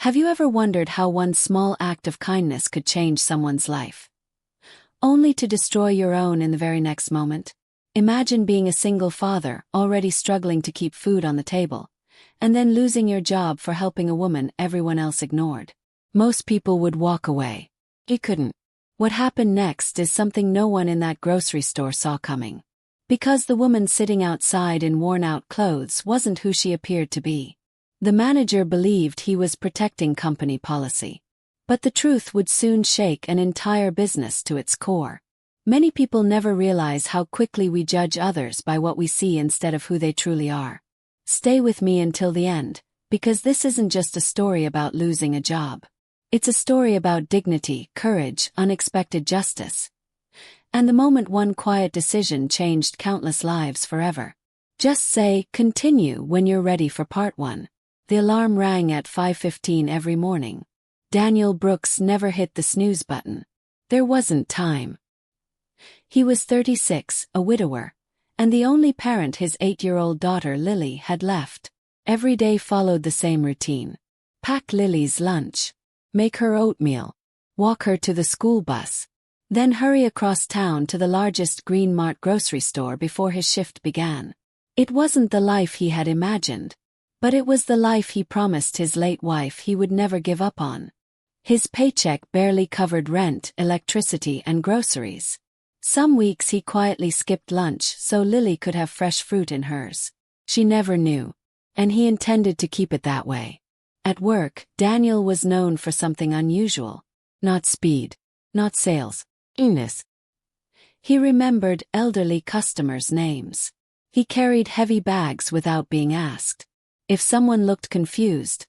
Have you ever wondered how one small act of kindness could change someone's life, only to destroy your own in the very next moment? Imagine being a single father, already struggling to keep food on the table, and then losing your job for helping a woman everyone else ignored. Most people would walk away. He couldn't. What happened next is something no one in that grocery store saw coming. Because the woman sitting outside in worn-out clothes wasn't who she appeared to be. The manager believed he was protecting company policy. But the truth would soon shake an entire business to its core. Many people never realize how quickly we judge others by what we see instead of who they truly are. Stay with me until the end, because this isn't just a story about losing a job. It's a story about dignity, courage, unexpected justice, and the moment one quiet decision changed countless lives forever. Just say, continue when you're ready for part 1. The alarm rang at 5:15 every morning. Daniel Brooks never hit the snooze button. There wasn't time. He was 36, a widower, and the only parent his 8-year-old daughter Lily had left. Every day followed the same routine. Pack Lily's lunch, make her oatmeal, walk her to the school bus, then hurry across town to the largest Green Mart grocery store before his shift began. It wasn't the life he had imagined, but it was the life he promised his late wife he would never give up on. His paycheck barely covered rent, electricity, and groceries. Some weeks he quietly skipped lunch so Lily could have fresh fruit in hers. She never knew, and he intended to keep it that way. At work, Daniel was known for something unusual. Not speed, not sales, eagerness. He remembered elderly customers' names. He carried heavy bags without being asked. If someone looked confused,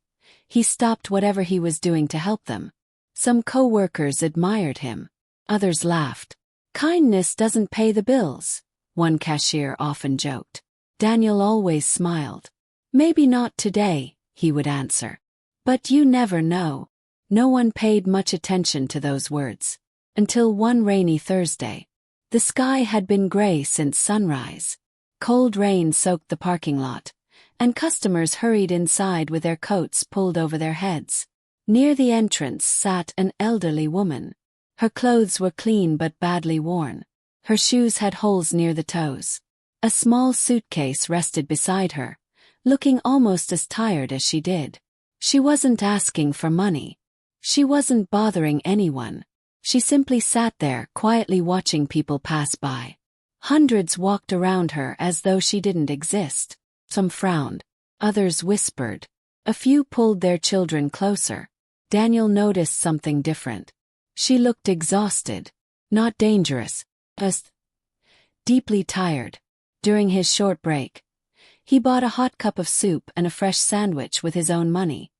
he stopped whatever he was doing to help them. Some co-workers admired him. Others laughed. "Kindness doesn't pay the bills," one cashier often joked. Daniel always smiled. "Maybe not today," he would answer. But you never know. No one paid much attention to those words. Until one rainy Thursday. The sky had been gray since sunrise. Cold rain soaked the parking lot, and customers hurried inside with their coats pulled over their heads. Near the entrance sat an elderly woman. Her clothes were clean but badly worn. Her shoes had holes near the toes. A small suitcase rested beside her, looking almost as tired as she did. She wasn't asking for money. She wasn't bothering anyone. She simply sat there quietly watching people pass by. Hundreds walked around her as though she didn't exist. Some frowned. Others whispered. A few pulled their children closer. Daniel noticed something different. She looked exhausted. Not dangerous, just deeply tired. During his short break, he bought a hot cup of soup and a fresh sandwich with his own money.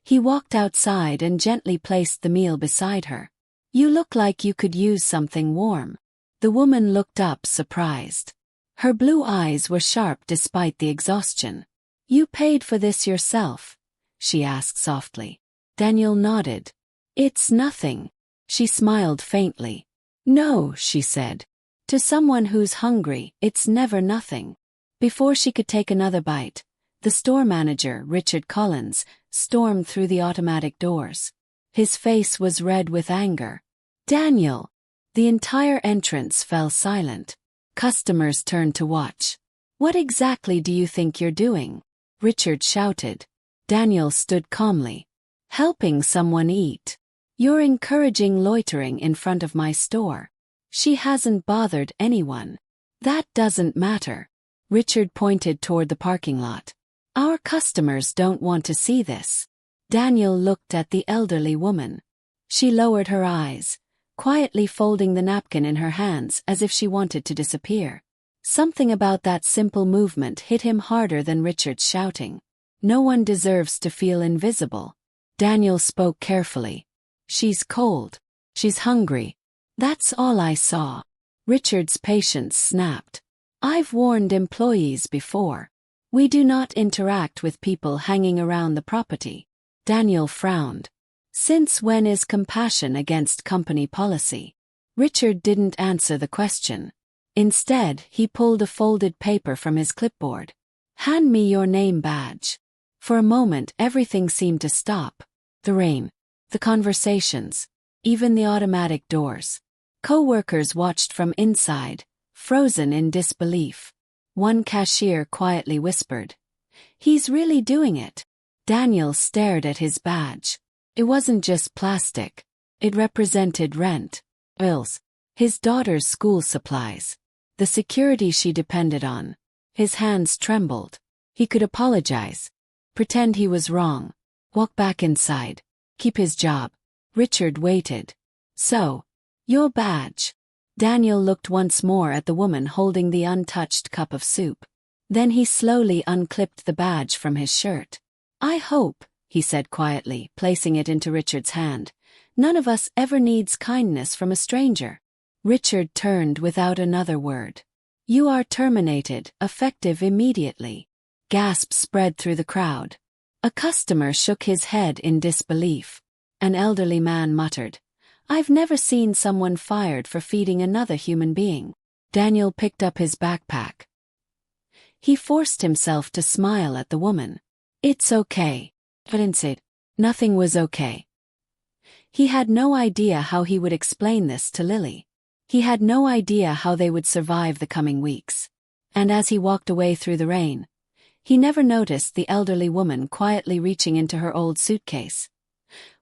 He walked outside and gently placed the meal beside her. "You look like you could use something warm." The woman looked up surprised. Her blue eyes were sharp despite the exhaustion. "You paid for this yourself?" she asked softly. Daniel nodded. "It's nothing." She smiled faintly. "No," she said. "To someone who's hungry, it's never nothing." Before she could take another bite, the store manager, Richard Collins, stormed through the automatic doors. His face was red with anger. "Daniel!" The entire entrance fell silent. Customers turned to watch. "What exactly do you think you're doing?" Richard shouted. Daniel stood calmly. "Helping someone eat. You're encouraging loitering in front of my store." "She hasn't bothered anyone." "That doesn't matter." Richard pointed toward the parking lot. "Our customers don't want to see this." Daniel looked at the elderly woman. She lowered her eyes, quietly folding the napkin in her hands as if she wanted to disappear. Something about that simple movement hit him harder than Richard's shouting. No one deserves to feel invisible. Daniel spoke carefully. "She's cold. She's hungry. That's all I saw." Richard's patience snapped. "I've warned employees before. We do not interact with people hanging around the property." Daniel frowned. "Since when is compassion against company policy?" Richard didn't answer the question. Instead, he pulled a folded paper from his clipboard. "Hand me your name badge." For a moment everything seemed to stop. The rain, the conversations, even the automatic doors. Co-workers watched from inside, frozen in disbelief. One cashier quietly whispered, "He's really doing it." Daniel stared at his badge. It wasn't just plastic. It represented rent, bills, his daughter's school supplies, the security she depended on. His hands trembled. He could apologize, pretend he was wrong, walk back inside, keep his job. Richard waited. "So, your badge." Daniel looked once more at the woman holding the untouched cup of soup. Then he slowly unclipped the badge from his shirt. "I hope," he said quietly, placing it into Richard's hand, "none of us ever needs kindness from a stranger." Richard turned without another word. "You are terminated, effective immediately." Gasps spread through the crowd. A customer shook his head in disbelief. An elderly man muttered, "I've never seen someone fired for feeding another human being." Daniel picked up his backpack. He forced himself to smile at the woman. "It's okay." But instead, nothing was okay. He had no idea how he would explain this to Lily. He had no idea how they would survive the coming weeks. And as he walked away through the rain, he never noticed the elderly woman quietly reaching into her old suitcase,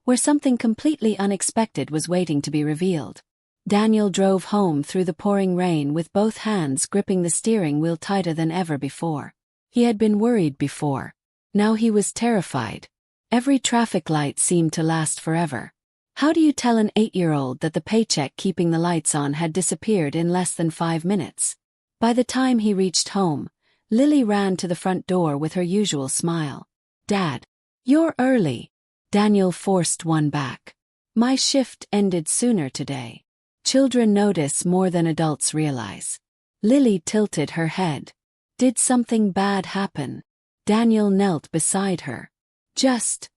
where something completely unexpected was waiting to be revealed. Daniel drove home through the pouring rain with both hands gripping the steering wheel tighter than ever before. He had been worried before. Now he was terrified. Every traffic light seemed to last forever. How do you tell an 8-year-old that the paycheck keeping the lights on had disappeared in less than 5 minutes? By the time he reached home, Lily ran to the front door with her usual smile. "Dad, you're early." Daniel forced one back. "My shift ended sooner today." Children notice more than adults realize. Lily tilted her head. "Did something bad happen?" Daniel knelt beside her. "Just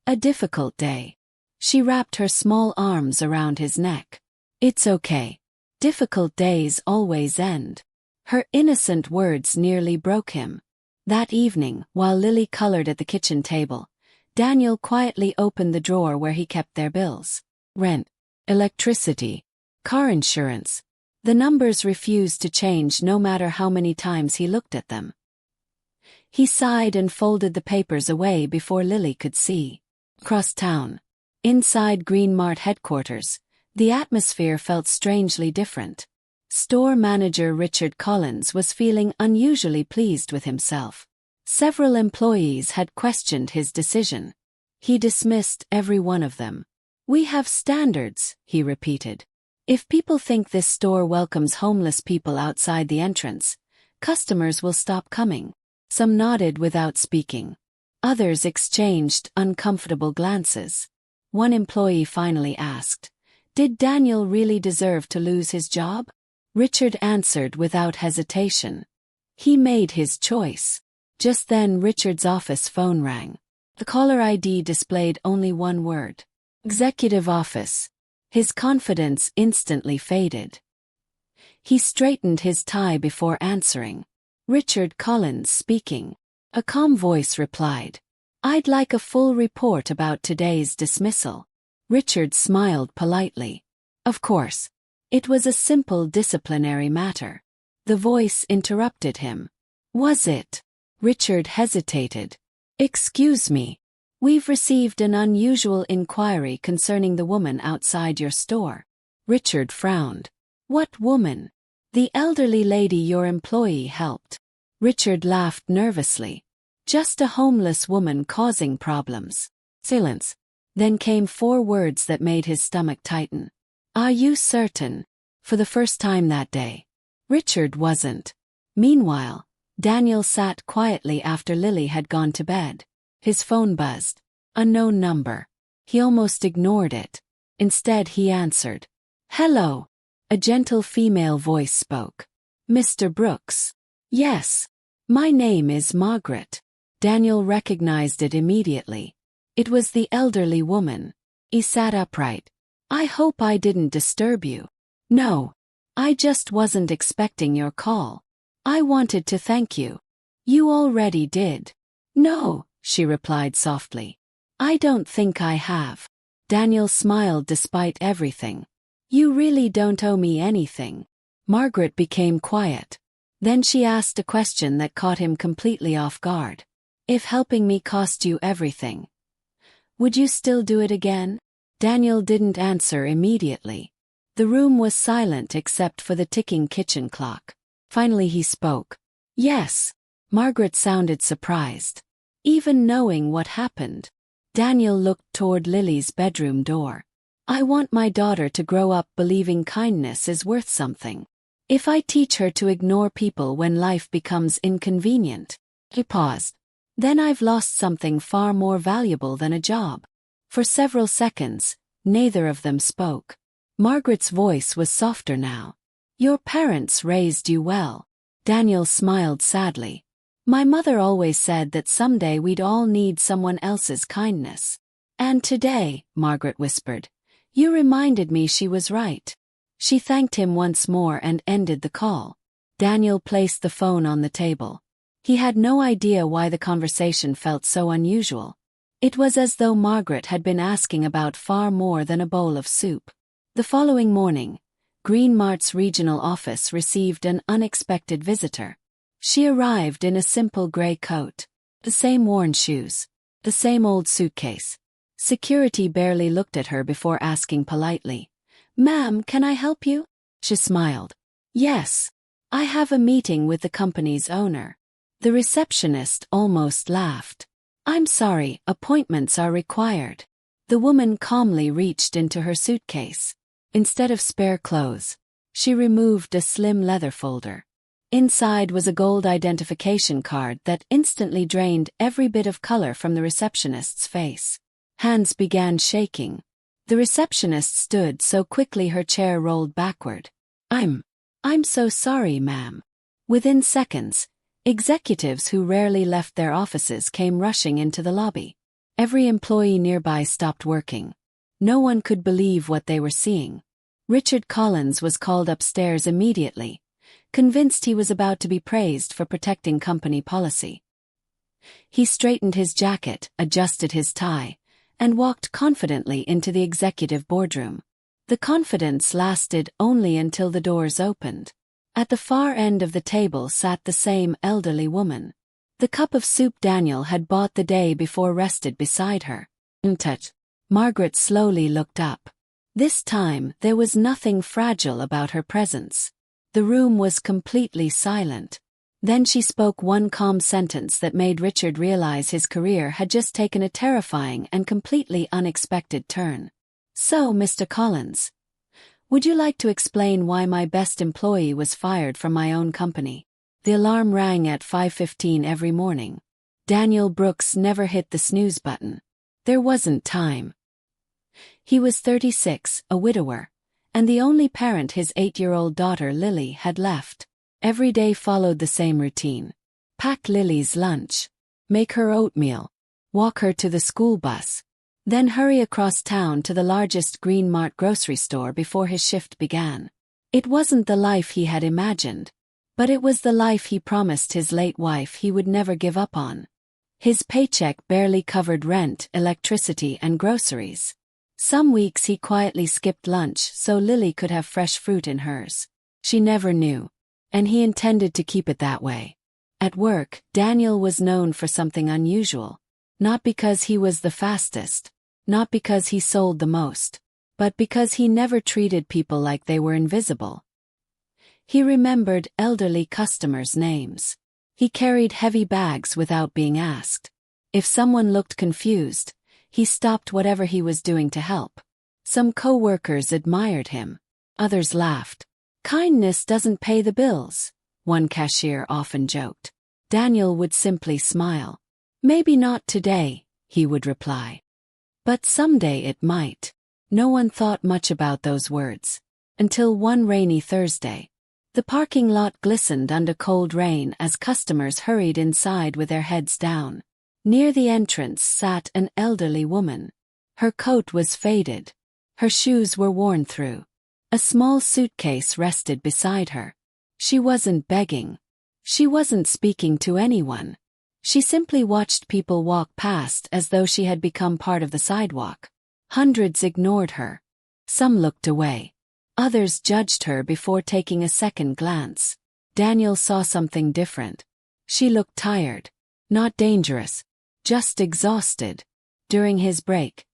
a difficult day." She wrapped her small arms around his neck. "It's okay. Difficult days always end." Her innocent words nearly broke him. That evening, while Lily colored at the kitchen table, Daniel quietly opened the drawer where he kept their bills. Rent, electricity, car insurance. The numbers refused to change no matter how many times he looked at them. He sighed and folded the papers away before Lily could see. Across town, inside Green Mart headquarters, the atmosphere felt strangely different. Store manager Richard Collins was feeling unusually pleased with himself. Several employees had questioned his decision. He dismissed every one of them. "We have standards," he repeated. "If people think this store welcomes homeless people outside the entrance, customers will stop coming." Some nodded without speaking. Others exchanged uncomfortable glances. One employee finally asked, "Did Daniel really deserve to lose his job?" Richard answered without hesitation. "He made his choice." Just then Richard's office phone rang. The caller ID displayed only one word. "Executive office." His confidence instantly faded. He straightened his tie before answering. "Richard Collins speaking." A calm voice replied, "I'd like a full report about today's dismissal." Richard smiled politely. Of course. It was a simple disciplinary matter. The voice interrupted him. "Was it?" Richard hesitated. "Excuse me. We've received an unusual inquiry concerning the woman outside your store." Richard frowned. "What woman?" "The elderly lady your employee helped." Richard laughed nervously. "Just a homeless woman causing problems." Silence. Then came 4 words that made his stomach tighten. "Are you certain?" For the first time that day, Richard wasn't. Meanwhile, Daniel sat quietly after Lily had gone to bed. His phone buzzed. Unknown number. He almost ignored it. Instead he answered. "Hello." A gentle female voice spoke. "Mr. Brooks?" "Yes. My name is Margaret." Daniel recognized it immediately. It was the elderly woman. He sat upright. "I hope I didn't disturb you." "No. I just wasn't expecting your call. I wanted to thank you." "You already did." "No, she replied softly. I don't think I have. Daniel smiled despite everything. You really don't owe me anything. Margaret became quiet. Then she asked a question that caught him completely off guard. If helping me cost you everything, would you still do it again? Daniel didn't answer immediately. The room was silent except for the ticking kitchen clock. Finally he spoke. Yes. Margaret sounded surprised. Even knowing what happened. Daniel looked toward Lily's bedroom door. I want my daughter to grow up believing kindness is worth something. If I teach her to ignore people when life becomes inconvenient. He paused. Then I've lost something far more valuable than a job. For several seconds, neither of them spoke. Margaret's voice was softer now. Your parents raised you well. Daniel smiled sadly. My mother always said that someday we'd all need someone else's kindness. And today, Margaret whispered, you reminded me she was right. She thanked him once more and ended the call. Daniel placed the phone on the table. He had no idea why the conversation felt so unusual. It was as though Margaret had been asking about far more than a bowl of soup. The following morning, Green Mart's regional office received an unexpected visitor. She arrived in a simple gray coat, the same worn shoes, the same old suitcase. Security barely looked at her before asking politely, Ma'am, can I help you? She smiled. Yes. I have a meeting with the company's owner. The receptionist almost laughed. I'm sorry, appointments are required. The woman calmly reached into her suitcase. Instead of spare clothes, she removed a slim leather folder. Inside was a gold identification card that instantly drained every bit of color from the receptionist's face. Hands began shaking. The receptionist stood so quickly her chair rolled backward. I'm so sorry, ma'am. Within seconds, executives who rarely left their offices came rushing into the lobby. Every employee nearby stopped working. No one could believe what they were seeing. Richard Collins was called upstairs immediately, convinced he was about to be praised for protecting company policy. He straightened his jacket, adjusted his tie, and walked confidently into the executive boardroom. The confidence lasted only until the doors opened. At the far end of the table sat the same elderly woman. The cup of soup Daniel had bought the day before rested beside her. Margaret slowly looked up. This time there was nothing fragile about her presence. The room was completely silent. Then she spoke one calm sentence that made Richard realize his career had just taken a terrifying and completely unexpected turn. So, Mr. Collins, would you like to explain why my best employee was fired from my own company? The alarm rang at 5:15 every morning. Daniel Brooks never hit the snooze button. There wasn't time. He was 36, a widower, and the only parent his 8-year-old daughter Lily had left. Every day followed the same routine. Pack Lily's lunch, make her oatmeal, walk her to the school bus, then hurry across town to the largest Green Mart grocery store before his shift began. It wasn't the life he had imagined, but it was the life he promised his late wife he would never give up on. His paycheck barely covered rent, electricity, and groceries. Some weeks he quietly skipped lunch so Lily could have fresh fruit in hers. She never knew, and he intended to keep it that way. At work, Daniel was known for something unusual. Not because he was the fastest, not because he sold the most, but because he never treated people like they were invisible. He remembered elderly customers' names. He carried heavy bags without being asked. If someone looked confused, he stopped whatever he was doing to help. Some co-workers admired him. Others laughed. Kindness doesn't pay the bills, one cashier often joked. Daniel would simply smile. Maybe not today, he would reply. But someday it might. No one thought much about those words. Until one rainy Thursday. The parking lot glistened under cold rain as customers hurried inside with their heads down. Near the entrance sat an elderly woman. Her coat was faded. Her shoes were worn through. A small suitcase rested beside her. She wasn't begging. She wasn't speaking to anyone. She simply watched people walk past as though she had become part of the sidewalk. Hundreds ignored her. Some looked away. Others judged her before taking a second glance. Daniel saw something different. She looked tired. Not dangerous. Just exhausted. During his break,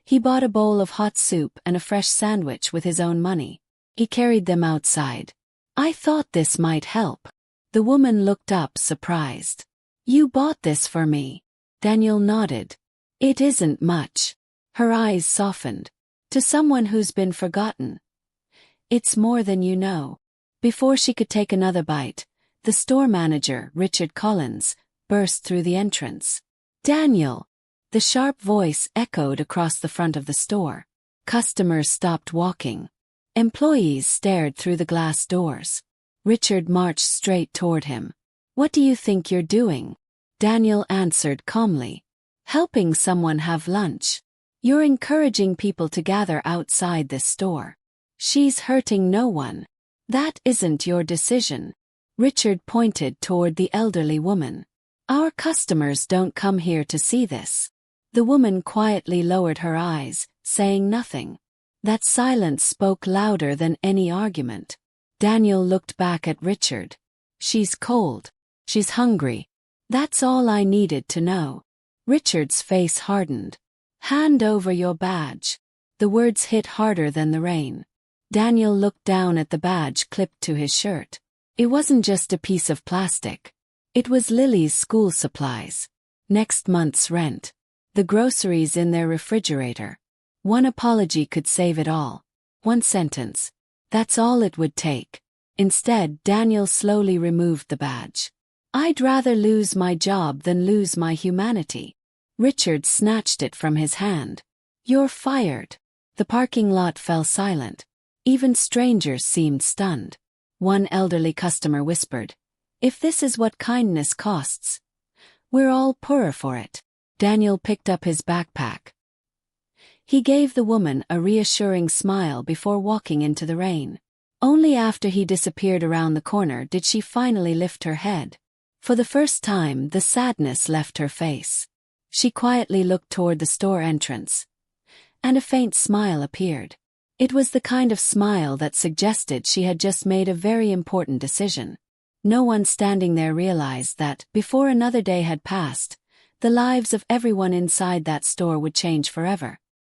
he bought a bowl of hot soup and a fresh sandwich with his own money. He carried them outside. "I thought this might help." The woman looked up, surprised. "You bought this for me?" Daniel nodded. "It isn't much." Her eyes softened. "To someone who's been forgotten, it's more than you know." Before she could take another bite, the store manager, Richard Collins, burst through the entrance. "Daniel!" The sharp voice echoed across the front of the store. Customers stopped walking. Employees stared through the glass doors. Richard marched straight toward him. "What do you think you're doing?" Daniel answered calmly. "Helping someone have lunch. You're encouraging people to gather outside this store. She's hurting no one. That isn't your decision." Richard pointed toward the elderly woman. "Our customers don't come here to see this." The woman quietly lowered her eyes, saying nothing. That silence spoke louder than any argument. Daniel looked back at Richard. "She's cold. She's hungry. That's all I needed to know." Richard's face hardened. "Hand over your badge." The words hit harder than the rain. Daniel looked down at the badge clipped to his shirt. It wasn't just a piece of plastic. It was Lily's school supplies. Next month's rent. The groceries in their refrigerator. One apology could save it all. One sentence. That's all it would take. Instead, Daniel slowly removed the badge. "I'd rather lose my job than lose my humanity." Richard snatched it from his hand. "You're fired." The parking lot fell silent. Even strangers seemed stunned. One elderly customer whispered, "If this is what kindness costs, we're all poorer for it." Daniel picked up his backpack. He gave the woman a reassuring smile before walking into the rain. Only after he disappeared around the corner did she finally lift her head. For the first time, the sadness left her face. She quietly looked toward the store entrance, and a faint smile appeared. It was the kind of smile that suggested she had just made a very important decision. No one standing there realized that, before another day had passed, the lives of everyone inside that store would change forever.